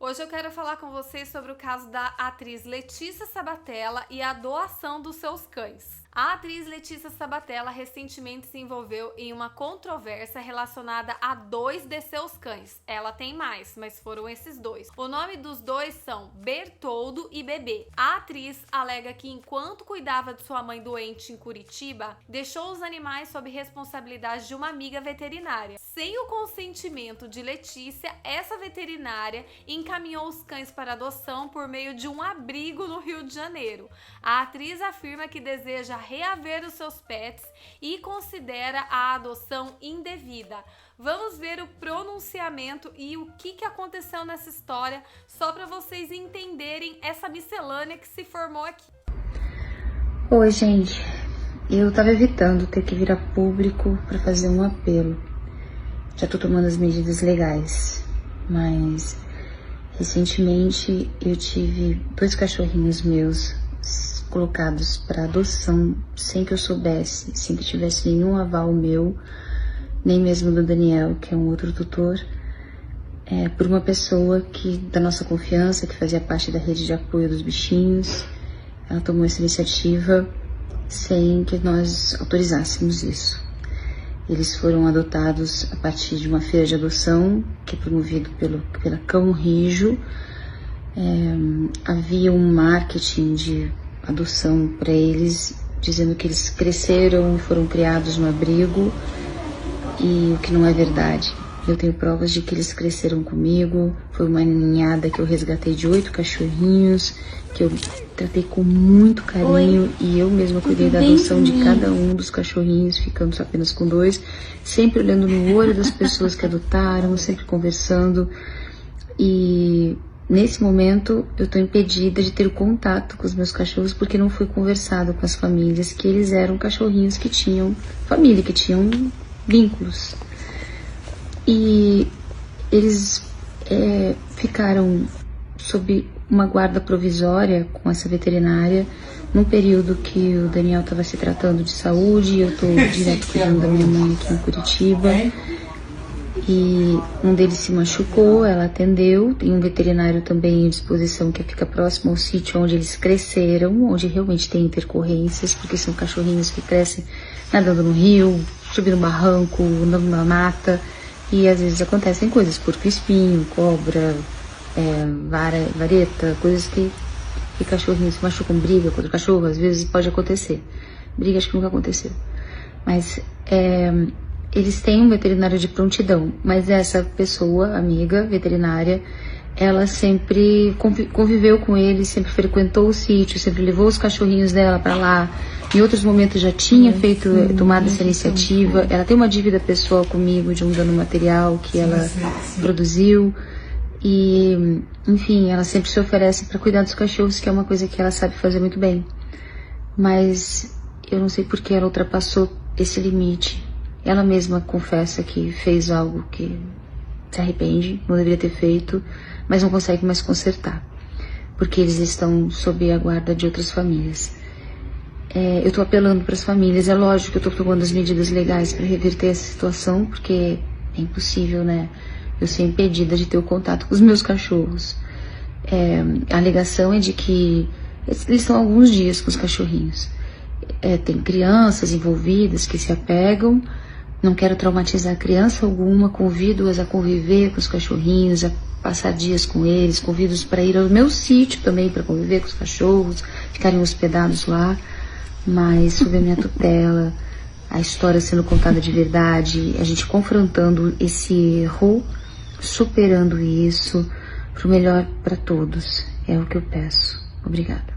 Hoje eu quero falar com vocês sobre o caso da atriz Letícia Sabatella e a doação dos seus cães. A atriz Letícia Sabatella recentemente se envolveu em uma controvérsia relacionada a 2 de seus cães. Ela tem mais, mas foram esses 2. O nome dos 2 são Bertoldo e Bebê. A atriz alega que enquanto cuidava de sua mãe doente em Curitiba, deixou os animais sob responsabilidade de uma amiga veterinária. Sem o consentimento de Letícia, essa veterinária encaminhou os cães para adoção por meio de um abrigo no Rio de Janeiro. A atriz afirma que deseja reaver os seus pets e considera a adoção indevida. Vamos ver o pronunciamento e o que aconteceu nessa história, só para vocês entenderem essa miscelânea que se formou aqui. Oi, gente. Eu tava evitando ter que vir a público para fazer um apelo. Já tô tomando as medidas legais, mas recentemente eu tive 2 cachorrinhos meus colocados para adoção sem que eu soubesse, sem que tivesse nenhum aval meu, nem mesmo do Daniel, que é um outro tutor, por uma pessoa que da nossa confiança, que fazia parte da rede de apoio dos bichinhos. Ela tomou essa iniciativa sem que nós autorizássemos isso. Eles foram adotados a partir de uma feira de adoção, que é promovido pela Cão Rijo. Havia um marketing de adoção para eles, dizendo que eles cresceram e foram criados no abrigo, e o que não é verdade. Eu tenho provas de que eles cresceram comigo. Foi uma ninhada que eu resgatei de 8 cachorrinhos, que eu tratei com muito carinho. Oi. E eu mesma cuidei da adoção de cada um dos cachorrinhos, ficando só apenas com 2, sempre olhando no olho das pessoas que adotaram, sempre conversando. E nesse momento eu estou impedida de ter o contato com os meus cachorros, porque não foi conversado com as famílias que eles eram cachorrinhos que tinham família, que tinham vínculos. E eles ficaram sob uma guarda provisória com essa veterinária num período que o Daniel estava se tratando de saúde. Eu estou direto cuidando da minha mãe aqui em Curitiba. E um deles se machucou, ela atendeu. Tem um veterinário também à disposição que fica próximo ao sítio onde eles cresceram, onde realmente tem intercorrências, porque são cachorrinhos que crescem nadando no rio, subindo barranco, andando na mata, e às vezes acontecem coisas, porco-espinho, cobra, vareta, coisas que cachorrinhos se machucam, briga contra o cachorro, às vezes pode acontecer. Briga acho que nunca aconteceu. Mas eles têm um veterinário de prontidão, mas essa pessoa, amiga veterinária, ela sempre conviveu com eles, sempre frequentou o sítio, sempre levou os cachorrinhos dela para lá. Em outros momentos já tinha tomado essa iniciativa. Ela tem uma dívida pessoal comigo de um dano material que ela produziu. E, enfim, ela sempre se oferece para cuidar dos cachorros, que é uma coisa que ela sabe fazer muito bem. Mas eu não sei por que ela ultrapassou esse limite. Ela mesma confessa que fez algo que se arrepende, não deveria ter feito, mas não consegue mais consertar, porque eles estão sob a guarda de outras famílias. Eu estou apelando para as famílias. É lógico que eu estou tomando as medidas legais para reverter essa situação, porque é impossível, né? Eu ser impedida de ter o contato com os meus cachorros. A alegação é de que eles estão há alguns dias com os cachorrinhos. Tem crianças envolvidas que se apegam. Não quero traumatizar criança alguma, convido-as a conviver com os cachorrinhos, a passar dias com eles, convido-os para ir ao meu sítio também para conviver com os cachorros, ficarem hospedados lá, mas sob a minha tutela, a história sendo contada de verdade, a gente confrontando esse erro, superando isso, para o melhor para todos. É o que eu peço. Obrigada.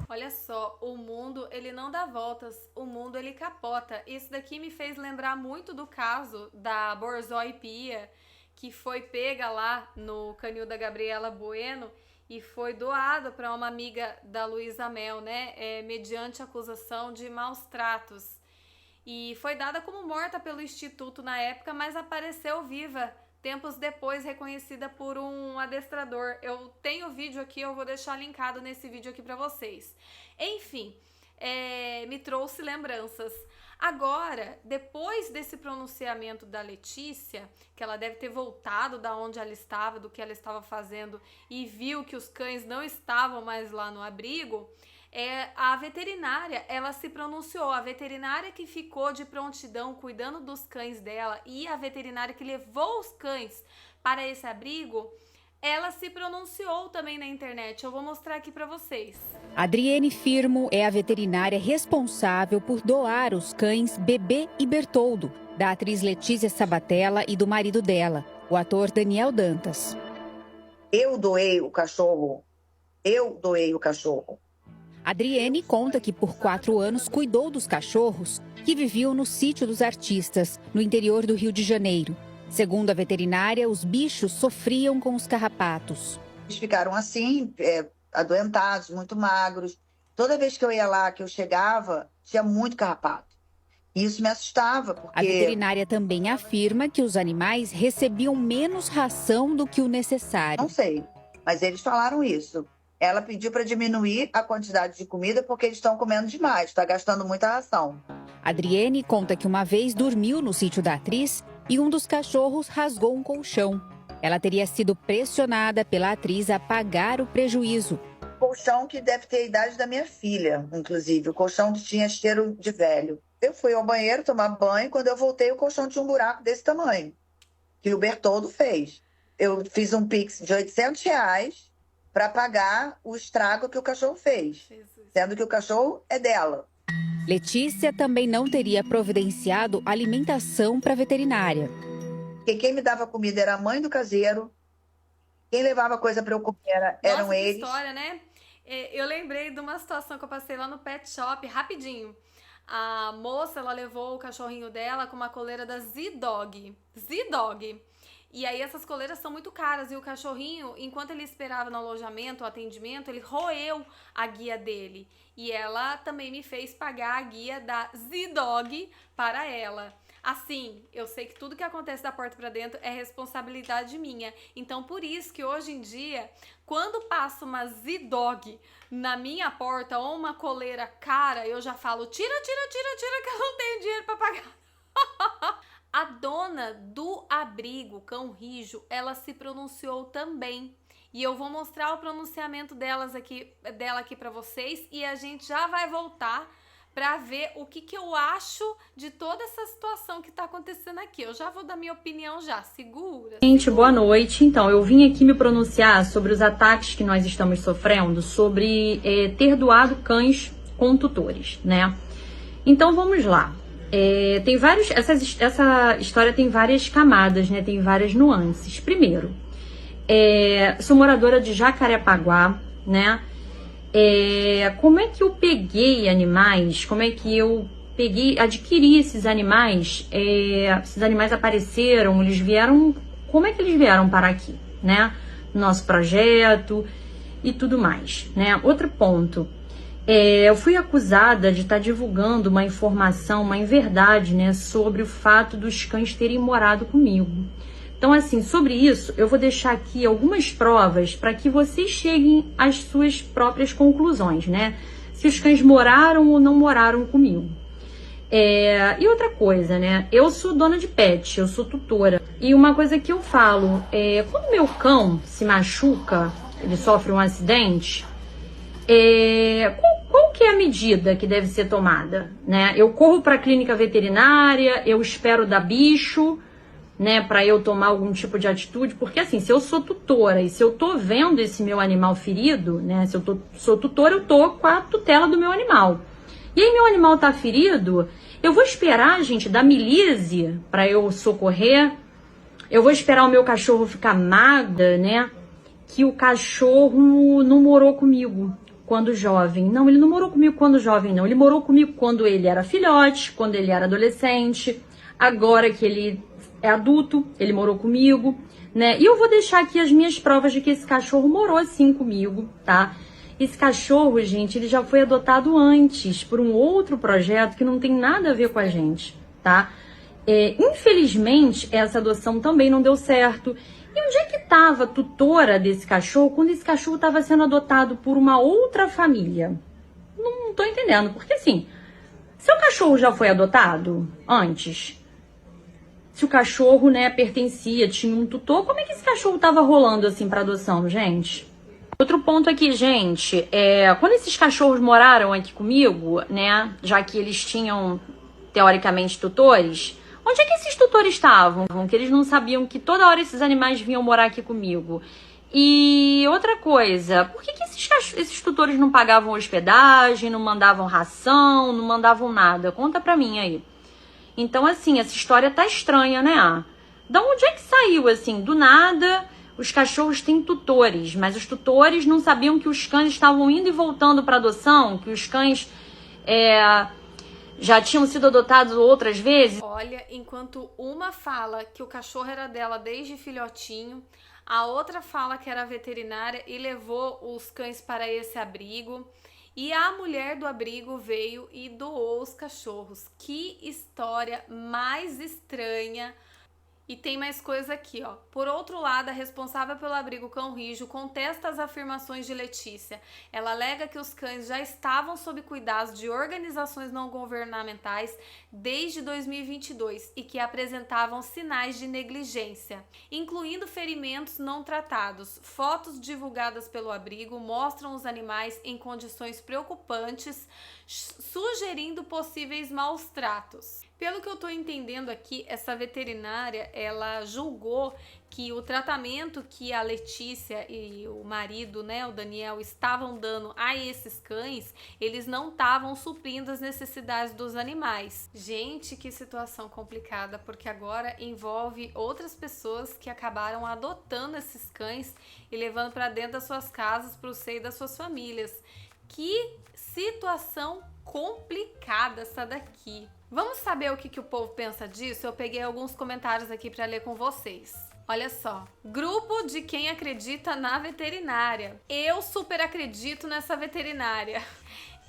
Olha só, o mundo ele não dá voltas, o mundo ele capota. Isso daqui me fez lembrar muito do caso da Borzoi Pia, que foi pega lá no canil da Gabriela Bueno e foi doado para uma amiga da Luísa Mel, né? Mediante acusação de maus tratos. E foi dada como morta pelo Instituto na época, mas apareceu viva tempos depois, reconhecida por um adestrador. Eu tenho o vídeo aqui, eu vou deixar linkado nesse vídeo aqui para vocês. Enfim, me trouxe lembranças. Agora, depois desse pronunciamento da Letícia, que ela deve ter voltado da onde ela estava, do que ela estava fazendo, e viu que os cães não estavam mais lá no abrigo, a veterinária, ela se pronunciou. A veterinária que ficou de prontidão cuidando dos cães dela e a veterinária que levou os cães para esse abrigo, ela se pronunciou também na internet. Eu vou mostrar aqui para vocês. Adriene Firmo é a veterinária responsável por doar os cães Bebê e Bertoldo, da atriz Letícia Sabatella e do marido dela, o ator Daniel Dantas. Eu doei o cachorro. Adriene conta que por 4 anos cuidou dos cachorros que viviam no sítio dos artistas, no interior do Rio de Janeiro. Segundo a veterinária, os bichos sofriam com os carrapatos. Eles ficaram assim, adoentados, muito magros. Toda vez que eu ia lá, que eu chegava, tinha muito carrapato. E isso me assustava, porque... A veterinária também afirma que os animais recebiam menos ração do que o necessário. Não sei, mas eles falaram isso. Ela pediu para diminuir a quantidade de comida porque eles estão comendo demais, está gastando muita ração. Adriene conta que uma vez dormiu no sítio da atriz e um dos cachorros rasgou um colchão. Ela teria sido pressionada pela atriz a pagar o prejuízo. Colchão que deve ter a idade da minha filha, inclusive. O colchão tinha cheiro de velho. Eu fui ao banheiro tomar banho, quando eu voltei o colchão tinha um buraco desse tamanho, que o Bertoldo fez. Eu fiz um pix de R$800 para pagar o estrago que o cachorro fez, sendo que o cachorro é dela. Letícia também não teria providenciado alimentação para a veterinária. Porque quem me dava comida era a mãe do caseiro, quem levava coisa para eu comer eram eles. Nossa, que história, né? Eu lembrei de uma situação que eu passei lá no pet shop, rapidinho. A moça, ela levou o cachorrinho dela com uma coleira da Z-Dog. Z-Dog. E aí essas coleiras são muito caras e o cachorrinho, enquanto ele esperava no alojamento, o atendimento, ele roeu a guia dele. E ela também me fez pagar a guia da Z-Dog para ela. Assim, eu sei que tudo que acontece da porta para dentro é responsabilidade minha. Então, por isso que hoje em dia, quando passa uma Z-Dog na minha porta ou uma coleira cara, eu já falo, tira, que eu não tenho dinheiro para pagar. A dona do abrigo, Cão Rijo, ela se pronunciou também. E eu vou mostrar o pronunciamento dela aqui para vocês e a gente já vai voltar para ver o que eu acho de toda essa situação que tá acontecendo aqui. Eu já vou dar minha opinião já, segura. Gente, boa noite. Então, eu vim aqui me pronunciar sobre os ataques que nós estamos sofrendo, sobre ter doado cães com tutores, né? Então, vamos lá. Tem vários, essa história tem várias camadas, né? Tem várias nuances. Primeiro, sou moradora de Jacarepaguá, né? Como é que eu peguei animais? Como é que eu adquiri esses animais? Esses animais apareceram, eles vieram... Como é que eles vieram parar aqui, né? Nosso projeto e tudo mais, né? Outro ponto. Eu fui acusada de estar divulgando uma informação, uma inverdade, né, sobre o fato dos cães terem morado comigo. Então, assim, sobre isso, eu vou deixar aqui algumas provas para que vocês cheguem às suas próprias conclusões, né? Se os cães moraram ou não moraram comigo. E outra coisa, né? Eu sou dona de pet, eu sou tutora. E uma coisa que eu falo, quando meu cão se machuca, ele sofre um acidente... Qual que é a medida que deve ser tomada, né? Eu corro para a clínica veterinária, eu espero dar bicho, né, para eu tomar algum tipo de atitude, porque assim, se eu sou tutora e se eu tô vendo esse meu animal ferido, né, se eu sou tutora, eu tô com a tutela do meu animal. E aí meu animal tá ferido, eu vou esperar, gente, dar milíase para eu socorrer, eu vou esperar o meu cachorro ficar magro, né, que o cachorro não morou comigo quando jovem. Não, ele não morou comigo quando jovem, não. Ele morou comigo quando ele era filhote, quando ele era adolescente. Agora que ele é adulto, ele morou comigo, né? E eu vou deixar aqui as minhas provas de que esse cachorro morou sim comigo, tá? Esse cachorro, gente, ele já foi adotado antes por um outro projeto que não tem nada a ver com a gente, tá? Infelizmente, essa adoção também não deu certo. E onde é que estava a tutora desse cachorro quando esse cachorro estava sendo adotado por uma outra família? Não tô entendendo, porque assim, seu cachorro já foi adotado antes? Se o cachorro, né, pertencia, tinha um tutor, como é que esse cachorro tava rolando assim para adoção, gente? Outro ponto aqui, gente, quando esses cachorros moraram aqui comigo, né, já que eles tinham, teoricamente, tutores, onde é que esses tutores estavam? Que eles não sabiam que toda hora esses animais vinham morar aqui comigo. E outra coisa, por que esses tutores não pagavam hospedagem, não mandavam ração, não mandavam nada? Conta pra mim aí. Então, assim, essa história tá estranha, né? Da onde é que saiu, assim? Do nada, os cachorros têm tutores, mas os tutores não sabiam que os cães estavam indo e voltando para adoção, que os cães já tinham sido adotados outras vezes. Olha, enquanto uma fala que o cachorro era dela desde filhotinho, a outra fala que era veterinária e levou os cães para esse abrigo. E a mulher do abrigo veio e doou os cachorros. Que história mais estranha. E tem mais coisa aqui, ó. Por outro lado, a responsável pelo abrigo Cão Rijo contesta as afirmações de Letícia. Ela alega que os cães já estavam sob cuidados de organizações não governamentais desde 2022 e que apresentavam sinais de negligência, incluindo ferimentos não tratados. Fotos divulgadas pelo abrigo mostram os animais em condições preocupantes, sugerindo possíveis maus tratos. Pelo que eu tô entendendo aqui, essa veterinária, ela julgou que o tratamento que a Letícia e o marido, né, o Daniel, estavam dando a esses cães, eles não estavam suprindo as necessidades dos animais. Gente, que situação complicada, porque agora envolve outras pessoas que acabaram adotando esses cães e levando para dentro das suas casas, para o seio das suas famílias. Que situação complicada essa daqui. Vamos saber o que o povo pensa disso? Eu peguei alguns comentários aqui para ler com vocês. Olha só, grupo de quem acredita na veterinária. Eu super acredito nessa veterinária.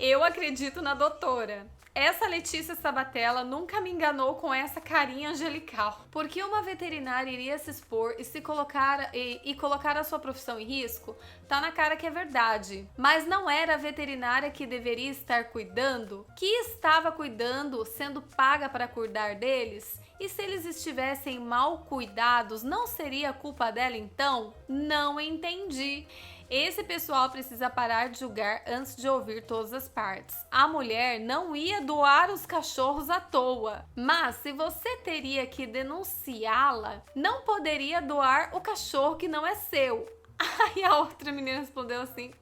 Eu acredito na doutora. Essa Letícia Sabatella nunca me enganou com essa carinha angelical. Porque uma veterinária iria se expor e se colocar e colocar a sua profissão em risco? Tá na cara que é verdade. Mas não era a veterinária que deveria estar cuidando? Que estava cuidando, sendo paga para cuidar deles? E se eles estivessem mal cuidados, não seria culpa dela então? Não entendi. Esse pessoal precisa parar de julgar antes de ouvir todas as partes. A mulher não ia doar os cachorros à toa, mas se você teria que denunciá-la, não poderia doar o cachorro que não é seu. Aí a outra menina respondeu assim: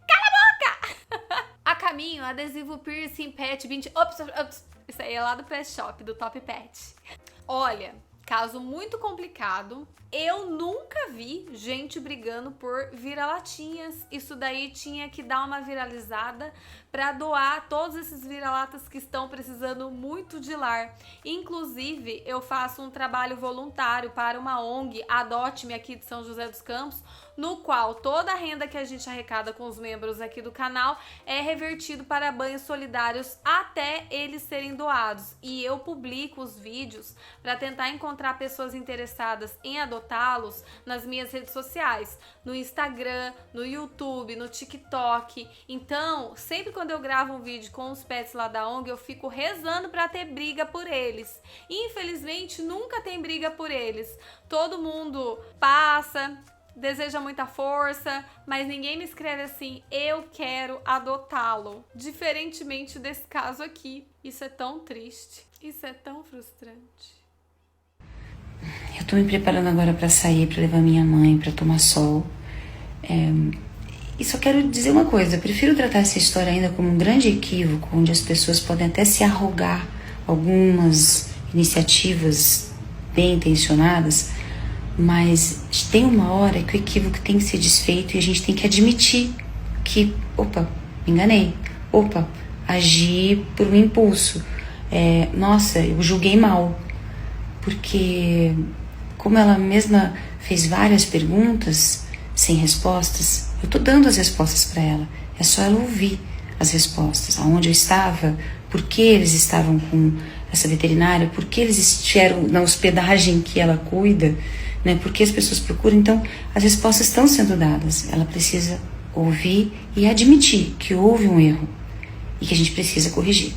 cala a boca! A caminho, adesivo piercing pet 20... Ops, isso aí é lá do Pet Shop, do Top Pet. Olha, caso muito complicado. Eu nunca vi gente brigando por vira-latinhas. Isso daí tinha que dar uma viralizada para doar todos esses vira-latas que estão precisando muito de lar. Inclusive, eu faço um trabalho voluntário para uma ONG, Adote-me, aqui de São José dos Campos, no qual toda a renda que a gente arrecada com os membros aqui do canal é revertido para banhos solidários até eles serem doados. E eu publico os vídeos para tentar encontrar pessoas interessadas em adotá-los nas minhas redes sociais, no Instagram, no YouTube, no TikTok. Então, sempre quando eu gravo um vídeo com os pets lá da ONG, eu fico rezando para ter briga por eles. Infelizmente, nunca tem briga por eles. Todo mundo passa, deseja muita força, mas ninguém me escreve assim: eu quero adotá-lo. Diferentemente desse caso aqui. Isso é tão triste. Isso é tão frustrante. Eu tô me preparando agora pra sair, pra levar minha mãe, pra tomar sol. E só quero dizer uma coisa: eu prefiro tratar essa história ainda como um grande equívoco, onde as pessoas podem até se arrogar algumas iniciativas bem intencionadas, mas tem uma hora que o equívoco tem que ser desfeito e a gente tem que admitir que, opa, me enganei, opa, agi por um impulso, nossa, eu julguei mal, porque como ela mesma fez várias perguntas sem respostas, eu tô dando as respostas para ela, é só ela ouvir as respostas, aonde eu estava, por que eles estavam com essa veterinária, por que eles estiveram na hospedagem que ela cuida, né? Por que as pessoas procuram. Então, as respostas estão sendo dadas. Ela precisa ouvir e admitir que houve um erro e que a gente precisa corrigir.